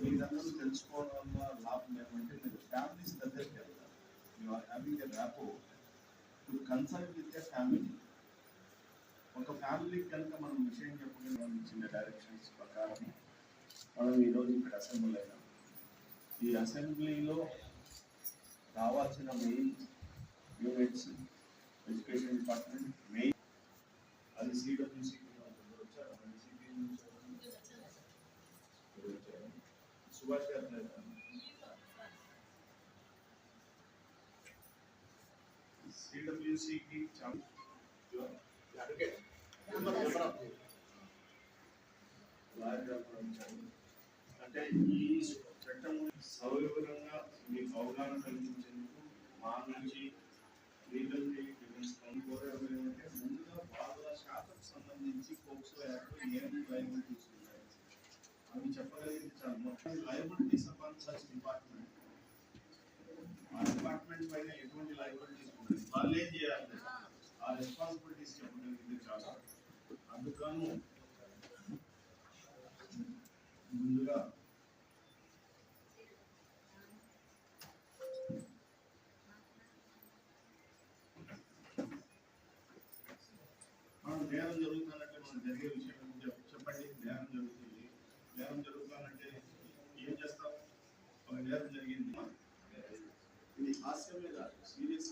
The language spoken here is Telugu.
మీరందరూ తెలుసుకోవడం వల్ల లాభం ఏమంటే మీరు ఫ్యామిలీస్ దగ్గరికి వెళ్తారు. You are having a rapport to consult with a family. ఒక ఫ్యామిలీకి కనుక మనం విషయం చెప్పడం ఇచ్చిన డైరెక్షన్స్ ప్రకారం మనం ఈరోజు ఇక్కడ అసెంబ్లీ అయినాం. ఈ అసెంబ్లీలో రావాల్సిన main units education department main అది సిడబ్ల్యూసి సుభాష్ గారు సిడబ్ల్యూసికి అంటే ఈ చట్టం సౌకర్యంగా మీకు అవగాహన కల్పించేందుకు మా నుంచి లీగల్ డిఫెన్స్ కోరేది ఏమంటే ముందుగా బాగా శాతం సంబంధించి పోక్సో యాక్ట్ ఏమి లయబిలిటీస్ ఉన్నాయి అవి చెప్పగలిగితే చాలు. మొత్తం లయబిలిటీస్ అపాన్ సచ్ డిపార్ట్మెంట్, ఆ డిపార్ట్మెంట్ పైన ఎటువంటి లయబిలిటీస్ ఉన్నాయి, వాళ్ళు ఏం చేయాలి, ఆ రెస్పాన్సిబిలిటీస్ చెప్పగలిగితే చాలు. అందుకను ముందుగా నేరం జరుగుతున్నట్టే మనం జరిగే విషయం చెప్పండి. నేరం జరుగుతుంది, నేరం జరుగుతున్నట్టే ఏం చేస్తాం? ఒక నేరం జరిగింది, ఇది హాస్యమే కాదు, సీరియస్